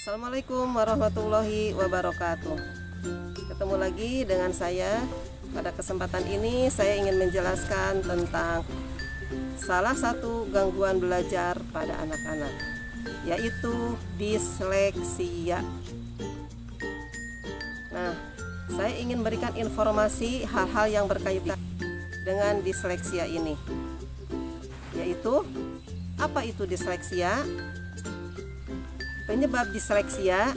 Assalamualaikum warahmatullahi wabarakatuh. Ketemu lagi dengan saya. Pada kesempatan ini saya ingin menjelaskan tentang salah satu gangguan belajar pada anak-anak, yaitu disleksia. Nah, saya ingin berikan informasi hal-hal yang berkaitan dengan disleksia ini, yaitu apa itu disleksia, penyebab disleksia,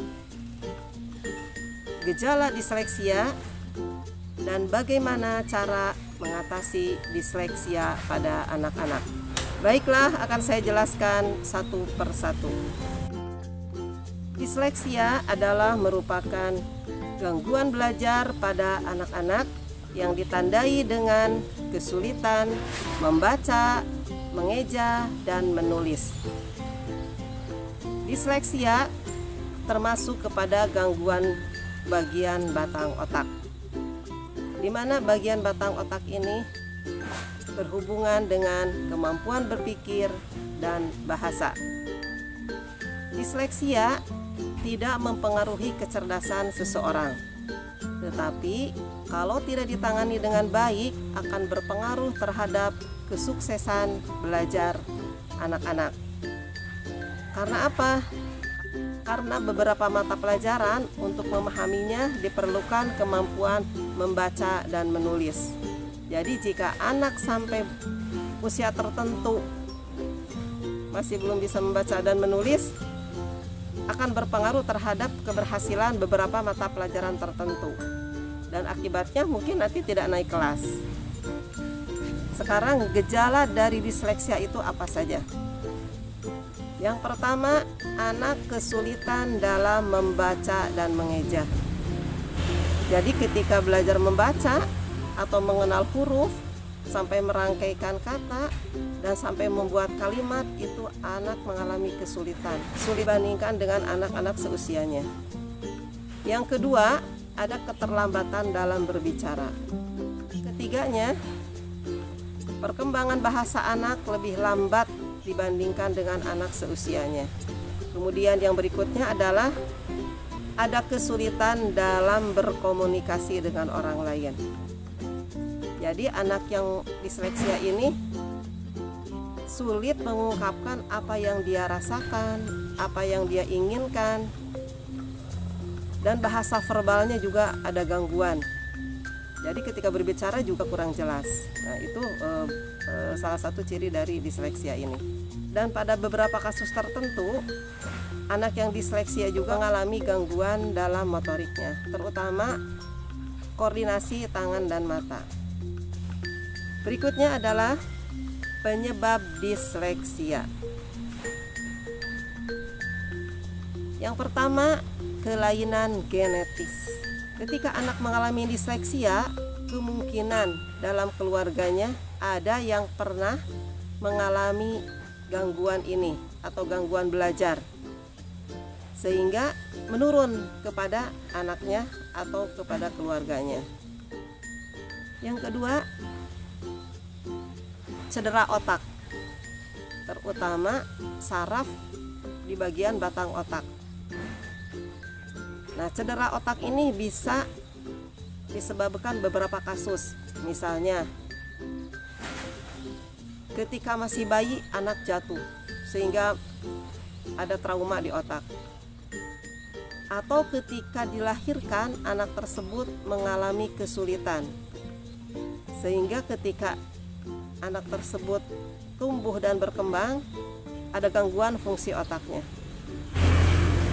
gejala disleksia, dan bagaimana cara mengatasi disleksia pada anak-anak. Baiklah, akan saya jelaskan satu persatu. Disleksia adalah merupakan gangguan belajar pada anak-anak yang ditandai dengan kesulitan membaca, mengeja, dan menulis. Disleksia termasuk kepada gangguan bagian batang otak, di mana bagian batang otak ini berhubungan dengan kemampuan berpikir dan bahasa. Disleksia tidak mempengaruhi kecerdasan seseorang, tetapi kalau tidak ditangani dengan baik akan berpengaruh terhadap kesuksesan belajar anak-anak. Karena apa? Karena beberapa mata pelajaran untuk memahaminya diperlukan kemampuan membaca dan menulis. Jadi jika anak sampai usia tertentu masih belum bisa membaca dan menulis, akan berpengaruh terhadap keberhasilan beberapa mata pelajaran tertentu, dan akibatnya mungkin nanti tidak naik kelas. Sekarang gejala dari disleksia itu apa saja? Yang pertama, anak kesulitan dalam membaca dan mengeja. Jadi ketika belajar membaca atau mengenal huruf, sampai merangkaikan kata dan sampai membuat kalimat, itu anak mengalami kesulitan, sulit dibandingkan dengan anak-anak seusianya. Yang kedua, ada keterlambatan dalam berbicara. Ketiganya, perkembangan bahasa anak lebih lambat dibandingkan dengan anak seusianya. Kemudian yang berikutnya adalah ada kesulitan dalam berkomunikasi dengan orang lain. Jadi anak yang disleksia ini sulit mengungkapkan apa yang dia rasakan, apa yang dia inginkan, dan bahasa verbalnya juga ada gangguan. Jadi ketika berbicara juga kurang jelas. Nah, itu salah satu ciri dari disleksia ini. Dan pada beberapa kasus tertentu, anak yang disleksia juga mengalami gangguan dalam motoriknya, terutama koordinasi tangan dan mata. Berikutnya adalah penyebab disleksia. Yang pertama, kelainan genetis. Ketika anak mengalami disleksia, kemungkinan dalam keluarganya ada yang pernah mengalami gangguan ini atau gangguan belajar, sehingga menurun kepada anaknya atau kepada keluarganya. Yang kedua, cedera otak, terutama saraf di bagian batang otak. Nah, cedera otak ini bisa disebabkan beberapa kasus. Misalnya, ketika masih bayi anak jatuh sehingga ada trauma di otak. Atau ketika dilahirkan anak tersebut mengalami kesulitan, sehingga ketika anak tersebut tumbuh dan berkembang ada gangguan fungsi otaknya.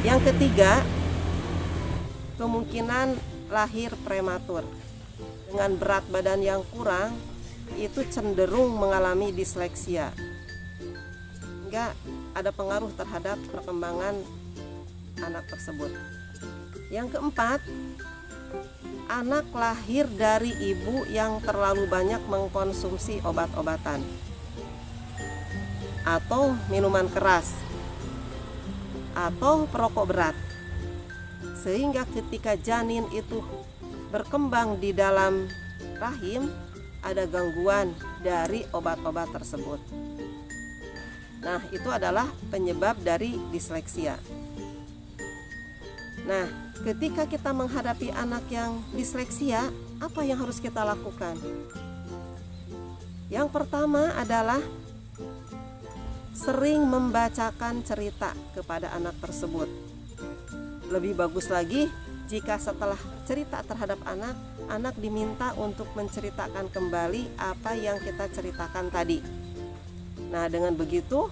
Yang ketiga, kemungkinan lahir prematur dengan berat badan yang kurang, itu cenderung mengalami disleksia, hingga ada pengaruh terhadap perkembangan anak tersebut. Yang keempat, anak lahir dari ibu yang terlalu banyak mengkonsumsi obat-obatan atau minuman keras atau perokok berat, sehingga ketika janin itu berkembang di dalam rahim ada gangguan dari obat-obat tersebut. Nah, itu adalah penyebab dari disleksia. Nah, ketika kita menghadapi anak yang disleksia, apa yang harus kita lakukan? Yang pertama adalah sering membacakan cerita kepada anak tersebut. Lebih bagus lagi jika setelah cerita terhadap anak diminta untuk menceritakan kembali apa yang kita ceritakan tadi. Nah, dengan begitu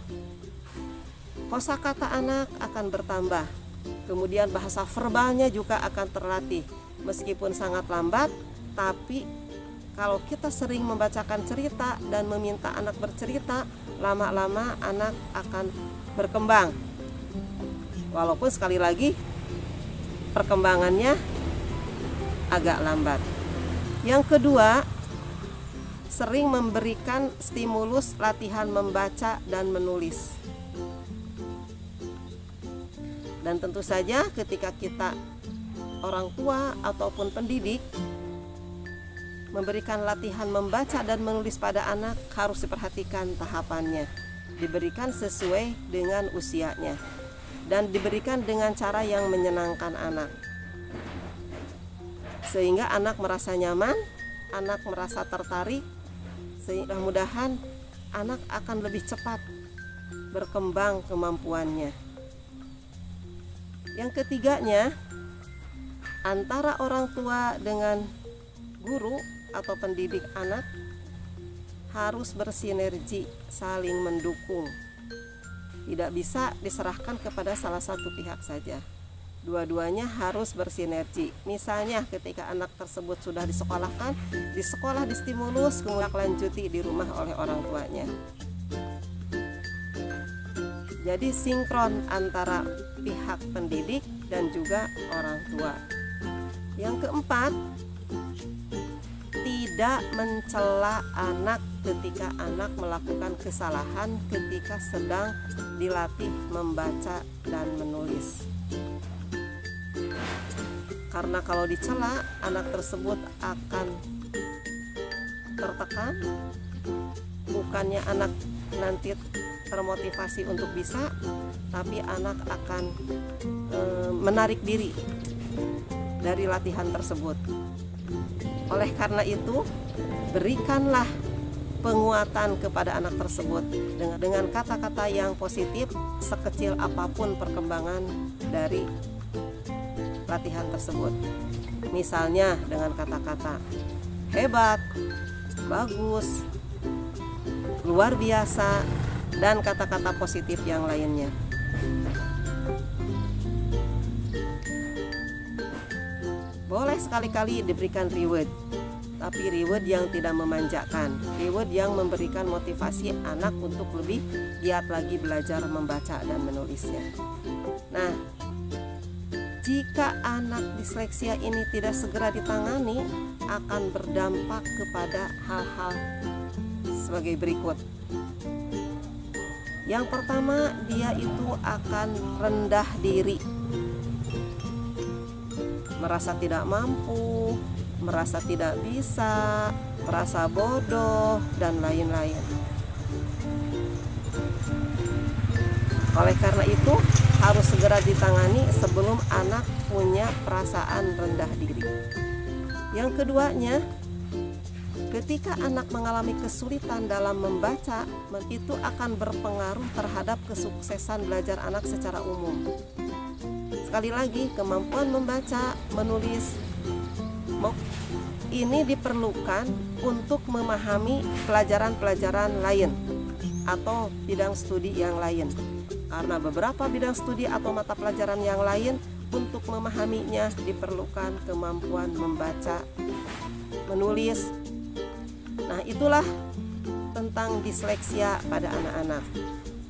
kosakata anak akan bertambah. Kemudian bahasa verbalnya juga akan terlatih. Meskipun sangat lambat, tapi kalau kita sering membacakan cerita dan meminta anak bercerita, lama-lama anak akan berkembang. Walaupun sekali lagi perkembangannya agak lambat. Yang kedua, sering memberikan stimulus latihan membaca dan menulis. Dan tentu saja ketika kita orang tua ataupun pendidik memberikan latihan membaca dan menulis pada anak, harus diperhatikan tahapannya, diberikan sesuai dengan usianya, dan diberikan dengan cara yang menyenangkan anak, sehingga anak merasa nyaman, anak merasa tertarik, sehingga mudah-mudahan anak akan lebih cepat berkembang kemampuannya. Yang ketiganya, antara orang tua dengan guru atau pendidik anak harus bersinergi, saling mendukung. Tidak bisa diserahkan kepada salah satu pihak saja. Dua-duanya harus bersinergi. Misalnya ketika anak tersebut sudah disekolahkan, di sekolah distimulus, kemudian lanjuti di rumah oleh orang tuanya. Jadi sinkron antara pihak pendidik dan juga orang tua. Yang keempat, tidak mencela anak ketika anak melakukan kesalahan ketika sedang dilatih membaca dan menulis. Karena kalau dicela, anak tersebut akan tertekan, bukannya anak nanti termotivasi untuk bisa, tapi anak akan menarik diri dari latihan tersebut. Oleh karena itu, berikanlah penguatan kepada anak tersebut dengan kata-kata yang positif, sekecil apapun perkembangan dari latihan tersebut. Misalnya dengan kata-kata hebat, bagus, luar biasa, dan kata-kata positif yang lainnya. Boleh sekali-kali diberikan reward, tapi reward yang tidak memanjakan, reward yang memberikan motivasi anak untuk lebih giat lagi belajar membaca dan menulisnya. Nah, jika anak disleksia ini tidak segera ditangani, akan berdampak kepada hal-hal sebagai berikut. Yang pertama, dia itu akan rendah diri, merasa tidak mampu, merasa tidak bisa, merasa bodoh, dan lain-lain. Oleh karena itu, harus segera ditangani sebelum anak punya perasaan rendah diri. Yang keduanya, ketika anak mengalami kesulitan dalam membaca, itu akan berpengaruh terhadap kesuksesan belajar anak secara umum. Sekali lagi, kemampuan membaca, menulis ini diperlukan untuk memahami pelajaran-pelajaran lain atau bidang studi yang lain. Karena beberapa bidang studi atau mata pelajaran yang lain, untuk memahaminya diperlukan kemampuan membaca, menulis. Nah, itulah tentang disleksia pada anak-anak.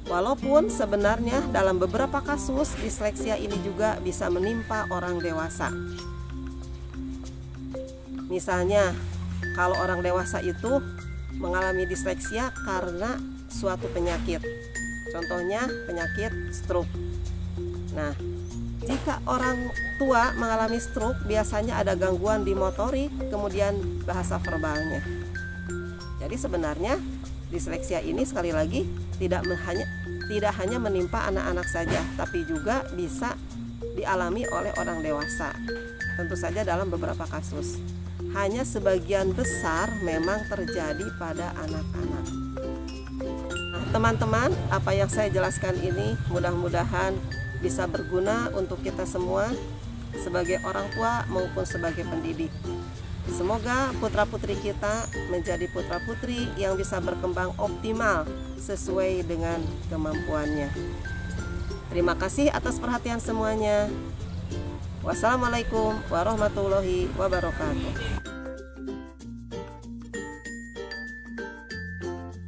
Walaupun sebenarnya dalam beberapa kasus disleksia ini juga bisa menimpa orang dewasa. Misalnya, kalau orang dewasa itu mengalami disleksia karena suatu penyakit. Contohnya penyakit stroke. Nah, jika orang tua mengalami stroke, biasanya ada gangguan di motorik, kemudian bahasa verbalnya. Jadi sebenarnya disleksia ini sekali lagi tidak hanya menimpa anak-anak saja, tapi juga bisa dialami oleh orang dewasa. Tentu saja dalam beberapa kasus. Hanya sebagian besar memang terjadi pada anak-anak. Nah, teman-teman, apa yang saya jelaskan ini mudah-mudahan bisa berguna untuk kita semua sebagai orang tua maupun sebagai pendidik. Semoga putra-putri kita menjadi putra-putri yang bisa berkembang optimal sesuai dengan kemampuannya. Terima kasih atas perhatian semuanya. Wassalamualaikum warahmatullahi wabarakatuh.